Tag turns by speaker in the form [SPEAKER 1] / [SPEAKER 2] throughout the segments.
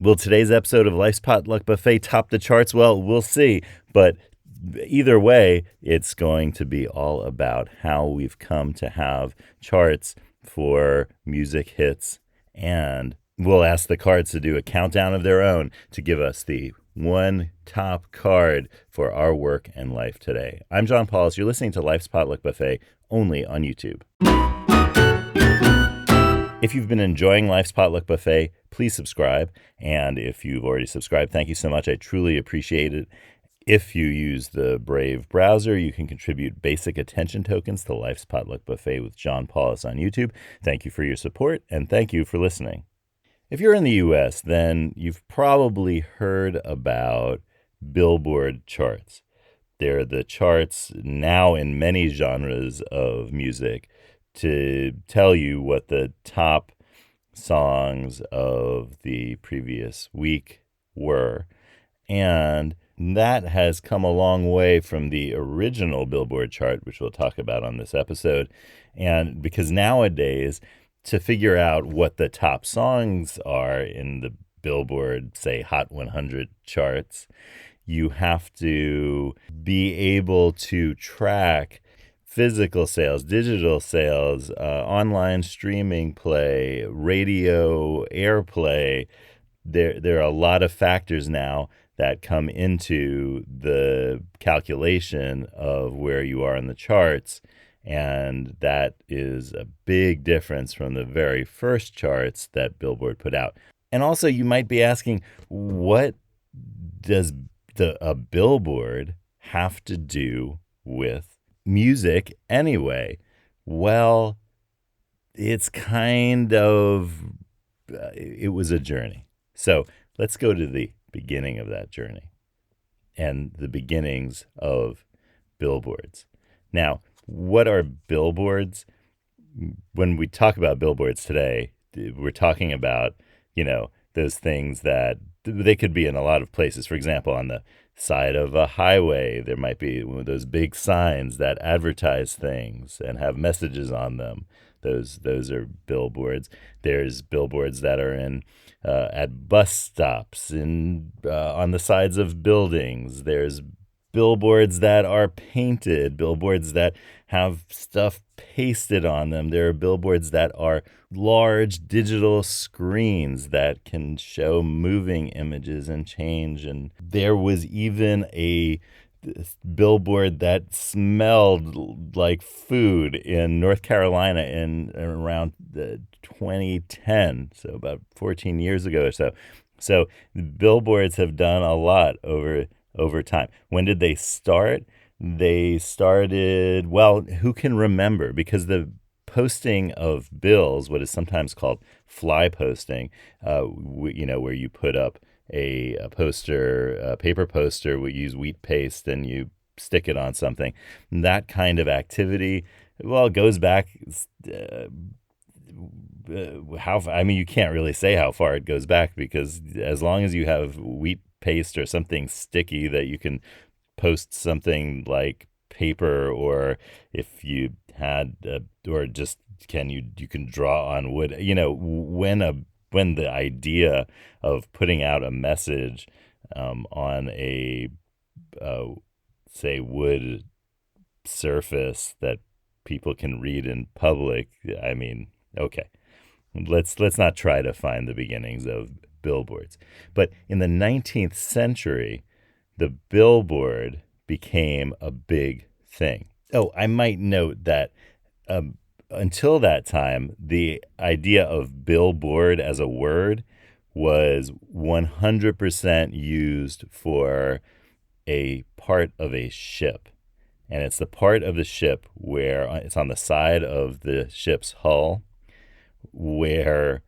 [SPEAKER 1] Will today's episode of Life's Potluck Buffet top the charts? Well, we'll see. But either way, it's going to be all about how we've come to have charts for music hits. And we'll ask the cards to do a countdown of their own to give us the one top card for our work and life today. I'm John Paulus. You're listening to Life's Potluck Buffet only on YouTube. If you've been enjoying Life's Potluck Buffet, please subscribe. And if you've already subscribed, thank you so much. I truly appreciate it. If you use the Brave browser, you can contribute basic attention tokens to Life's Potluck Buffet with John Paulus on YouTube. Thank you for your support, and thank you for listening. If you're in the U.S., then you've probably heard about Billboard charts. They're the charts now in many genres of music to tell you what the top songs of the previous week were. And that has come a long way from the original Billboard chart, which we'll talk about on this episode. And because nowadays, to figure out what the top songs are in the Billboard, say, Hot 100 charts, you have to be able to track physical sales, digital sales, online streaming play, radio airplay. There are a lot of factors now that come into the calculation of where you are in the charts. And that is a big difference from the very first charts that Billboard put out. And also, you might be asking, what does a Billboard have to do with music anyway? Well, it's kind of, it was a journey. So let's go to the beginning of that journey and the beginnings of billboards. Now, what are billboards? When we talk about billboards today, we're talking about, those things that they could be in a lot of places. For example, on the side of a highway, there might be one of those big signs that advertise things and have messages on them. Those are billboards. There's billboards that are in at bus stops and on the sides of buildings. There's billboards that are painted, billboards that have stuff pasted on them. There are billboards that are large digital screens that can show moving images and change. And there was even a billboard that smelled like food in North Carolina in around 2010, so about 14 years ago or so. So billboards have done a lot over time. When did they start? They started, well, who can remember? Because the posting of bills, what is sometimes called fly posting, where you put up a poster, a paper poster, we use wheat paste and you stick it on something. That kind of activity, well, it goes back, you can't really say how far it goes back, because as long as you have wheat paste or something sticky that you can post something like paper, or if you had or just you can draw on wood. When the idea of putting out a message on a say wood surface that people can read in public, okay, let's not try to find the beginnings of billboards. But in the 19th century, the billboard became a big thing. Oh, I might note that until that time, the idea of billboard as a word was 100% used for a part of a ship. And it's the part of the ship where it's on the side of the ship's hull, where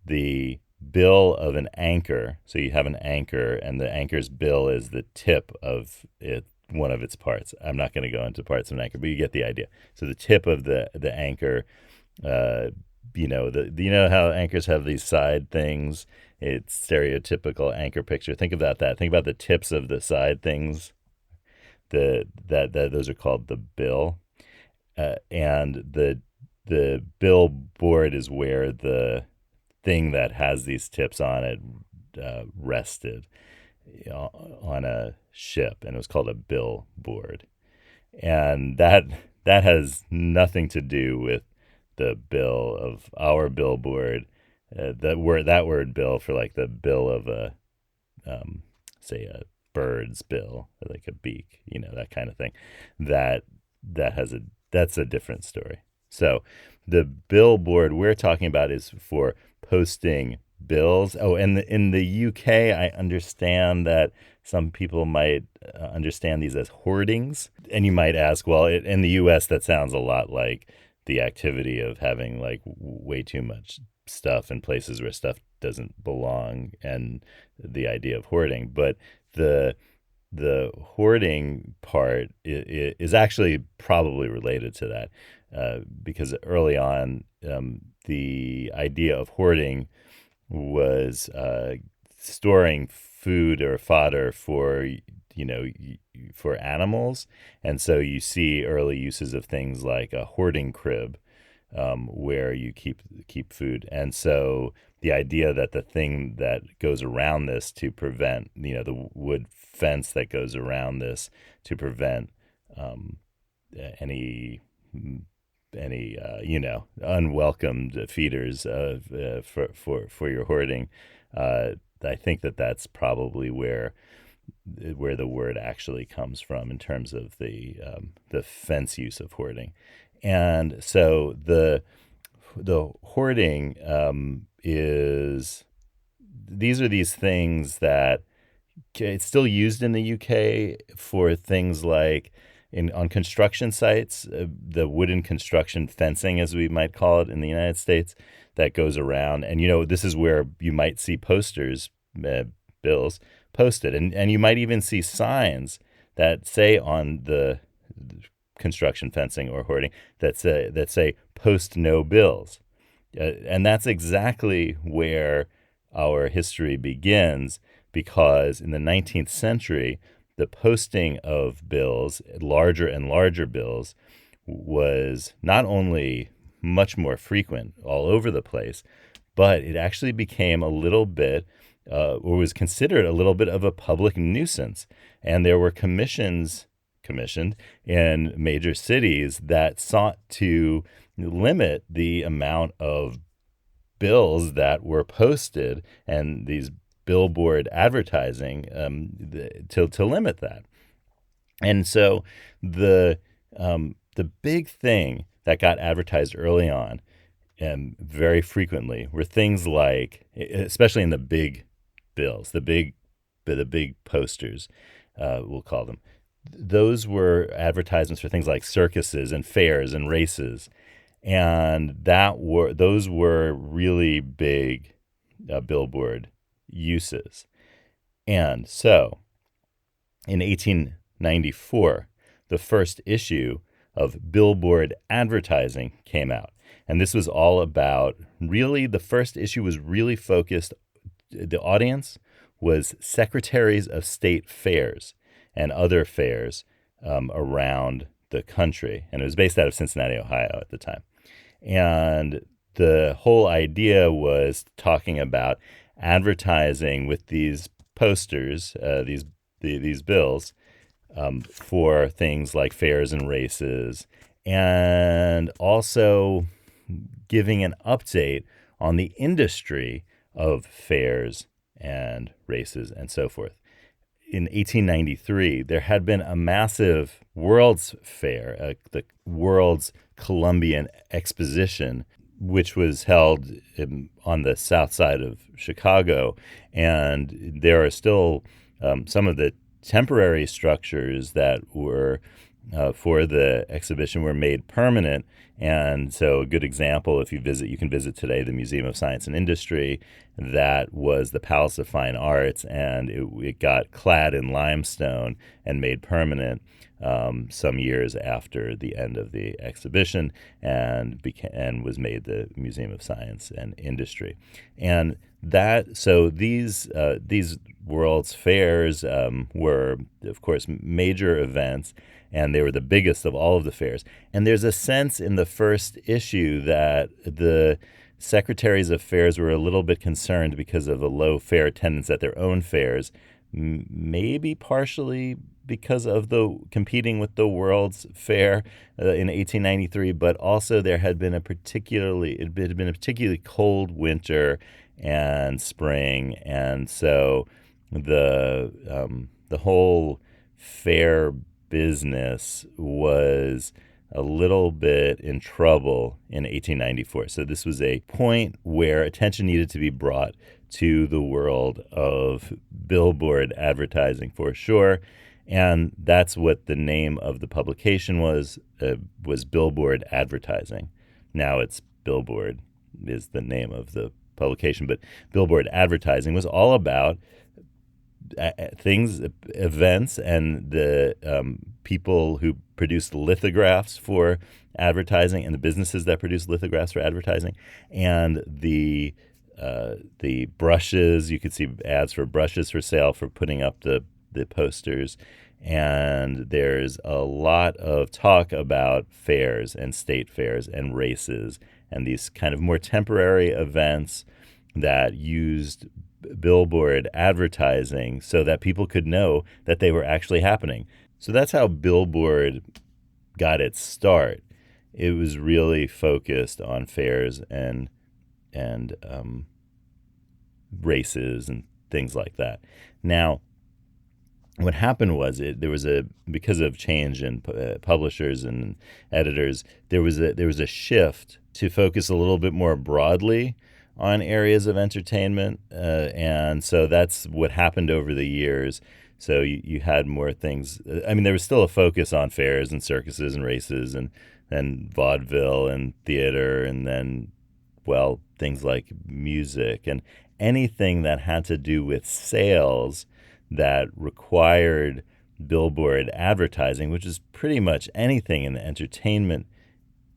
[SPEAKER 1] the bill of an anchor, so you have an anchor and the anchor's bill is the tip of it, one of its parts. I'm not going to go into parts of an anchor, but you get the idea. So the tip of the anchor, you know how anchors have these side things. It's stereotypical anchor picture. Think about that. Think about the tips of the side things. Those are called the bill, and the billboard is where the thing that has these tips on it rested on a ship, and it was called a billboard. And that has nothing to do with the bill of our billboard. That word bill for like the bill of a say a bird's bill, like a beak, that kind of thing. That that's a different story. So the billboard we're talking about is for posting bills. Oh, and in the UK, I understand that some people might understand these as hoardings. And you might ask, well, in the US, that sounds a lot like the activity of having like way too much stuff in places where stuff doesn't belong, and the idea of hoarding. But the hoarding part is actually probably related to that, because early on, the idea of hoarding was storing food or fodder for for animals. And so you see early uses of things like a hoarding crib, where you keep food. And so the idea that the thing that goes around this to prevent, the wood fence that goes around this to prevent any unwelcomed feeders for your hoarding. I think that's probably where the word actually comes from in terms of the fence use of hoarding. And so the hoarding is these are these things that it's still used in the UK for things like on construction sites, the wooden construction fencing, as we might call it in the United States, that goes around. And, this is where you might see posters, bills posted. And you might even see signs that say on the construction fencing or hoarding that say post no bills. And that's exactly where our history begins, because in the 19th century, the posting of bills, larger and larger bills, was not only much more frequent all over the place, but it actually became a little bit, or was considered a little bit of a public nuisance. And there were commissioned in major cities that sought to limit the amount of bills that were posted, and these billboard advertising, to limit that. And so the big thing that got advertised early on, and very frequently, were things like, especially in the big bills, the big posters, we'll call them. Those were advertisements for things like circuses and fairs and races, and those were really big billboard uses. And so in 1894, the first issue of Billboard Advertising came out. And this was all about, really, the first issue was really focused, the audience was secretaries of state fairs and other fairs around the country. And it was based out of Cincinnati, Ohio at the time. And the whole idea was talking about advertising with these posters, these bills, for things like fairs and races, and also giving an update on the industry of fairs and races and so forth. In 1893, there had been a massive World's Fair, the World's Columbian Exposition, which was held on the south side of Chicago. And there are still some of the temporary structures that were for the exhibition were made permanent. And so a good example, if you can visit today the Museum of Science and Industry. That was the Palace of Fine Arts, and it got clad in limestone and made permanent some years after the end of the exhibition, and was made the Museum of Science and Industry. And so these World's Fairs were, of course, major events, and they were the biggest of all of the fairs. And there's a sense in the first issue that secretaries of fairs were a little bit concerned because of the low fair attendance at their own fairs, maybe partially because of the competing with the World's Fair in 1893, but also there had been it had been a particularly cold winter and spring, and so the whole fair business was a little bit in trouble in 1894. So this was a point where attention needed to be brought to the world of billboard advertising for sure. And that's what the name of the publication was Billboard Advertising. Now it's Billboard is the name of the publication, but Billboard Advertising was all about events, and the people who produced lithographs for advertising, and the businesses that produced lithographs for advertising, and the brushes. You could see ads for brushes for sale for putting up the posters. And there's a lot of talk about fairs and state fairs and races and these kind of more temporary events that used billboard advertising so that people could know that they were actually happening. So that's how Billboard got its start. It was really focused on fairs and races and things like that. Now, what happened was because of change in publishers and editors, there was a shift to focus a little bit more broadly on areas of entertainment, and so that's what happened over the years. So you had more things. I mean, there was still a focus on fairs and circuses and races and vaudeville and theater, and then, well, things like music and anything that had to do with sales that required billboard advertising, which is pretty much anything in the entertainment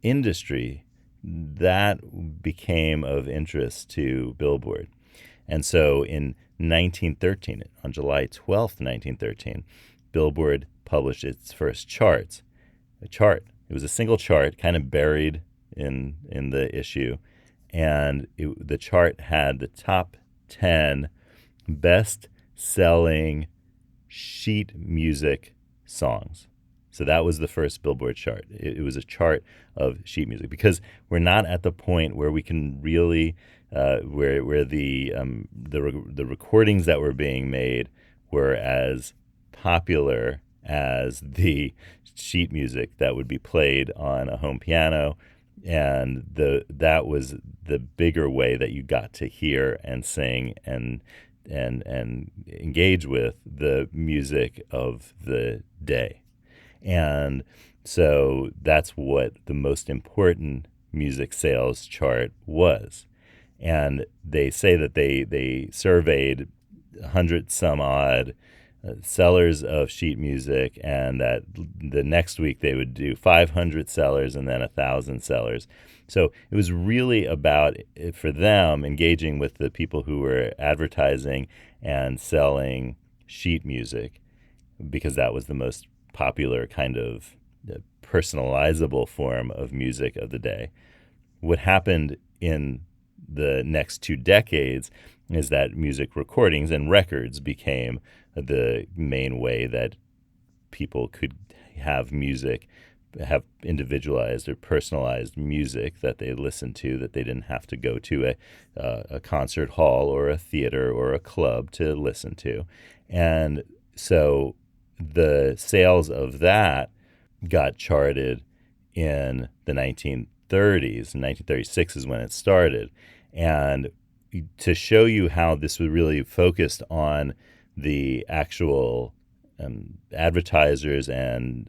[SPEAKER 1] industry, that became of interest to Billboard. And so in 1913, on July 12th, 1913, Billboard published its first charts. It was a single chart, kind of buried in the issue, and the chart had the top 10 best-selling sheet music songs. So that was the first Billboard chart. It was a chart of sheet music, because we're not at the point where we can really where the recordings that were being made were as popular as the sheet music that would be played on a home piano, and that was the bigger way that you got to hear and sing and engage with the music of the day. And so that's what the most important music sales chart was. And they say that they surveyed 100 some odd sellers of sheet music, and that the next week they would do 500 sellers and then 1,000 sellers. So it was really about, for them, engaging with the people who were advertising and selling sheet music, because that was the most popular kind of personalizable form of music of the day. What happened in the next 2 decades is that music recordings and records became the main way that people could have individualized or personalized music that they listened to, that they didn't have to go to a concert hall or a theater or a club to listen to. And so the sales of that got charted in the 1930s. 1936 is when it started. And to show you how this was really focused on the actual advertisers and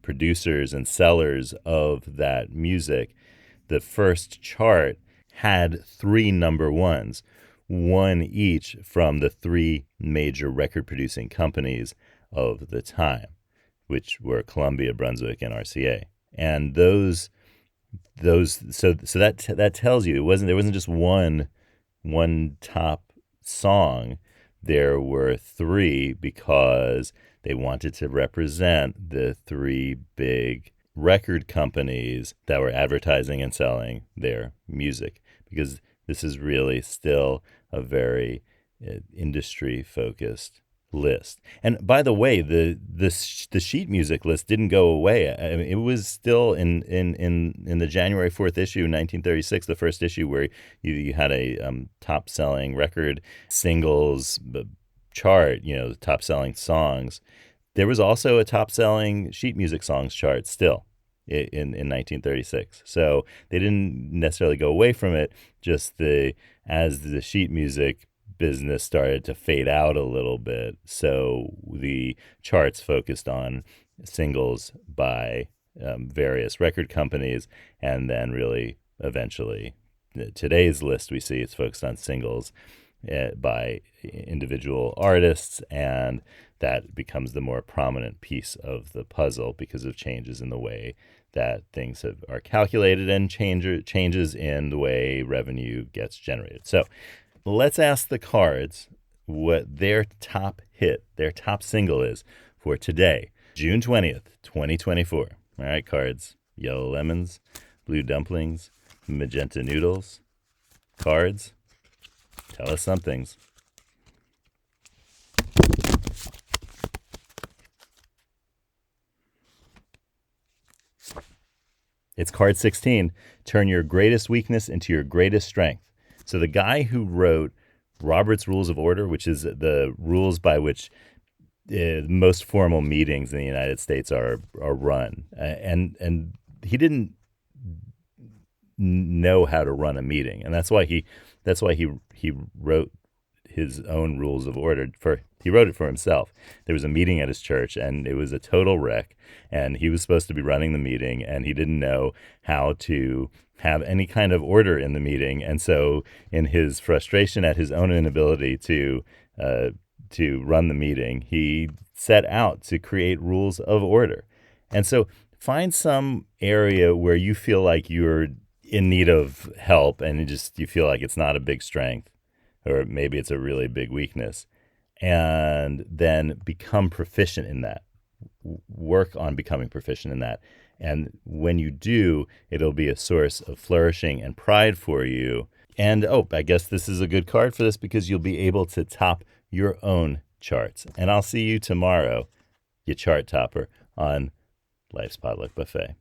[SPEAKER 1] producers and sellers of that music, the first chart had 3 number ones, one each from the 3 major record-producing companies of the time, which were Columbia, Brunswick, and RCA. And so that tells you there wasn't just one top song. There were 3, because they wanted to represent the 3 big record companies that were advertising and selling their music. because this is really still a very industry-focused list. And by the way, the sheet music list didn't go away. I mean, it was still in the January 4th issue, 1936, the first issue where you had a top-selling record singles chart, the top-selling songs. There was also a top-selling sheet music songs chart still in 1936. So they didn't necessarily go away from it, just as the sheet music business started to fade out a little bit, so the charts focused on singles by various record companies, and then really eventually today's list we see it's focused on singles by individual artists, and that becomes the more prominent piece of the puzzle because of changes in the way that things are calculated and changes in the way revenue gets generated. So let's ask the cards what their top hit, their top single is for today, June 20th, 2024. All right, cards. Yellow lemons, blue dumplings, magenta noodles. Cards, tell us some things. It's card 16. Turn your greatest weakness into your greatest strength. So the guy who wrote Robert's Rules of Order, which is the rules by which most formal meetings in the United States are run, and he didn't know how to run a meeting, and that's why he wrote his own Rules of Order. He wrote it for himself. There was a meeting at his church, and it was a total wreck, and he was supposed to be running the meeting, and he didn't know how to have any kind of order in the meeting. And so in his frustration at his own inability to run the meeting, he set out to create rules of order. And so find some area where you feel like you're in need of help and you feel like it's not a big strength, or maybe it's a really big weakness, and then become proficient in that. Work on becoming proficient in that. And when you do, it'll be a source of flourishing and pride for you. And, I guess this is a good card for this because you'll be able to top your own charts. And I'll see you tomorrow, you chart topper, on Life's Potluck Buffet.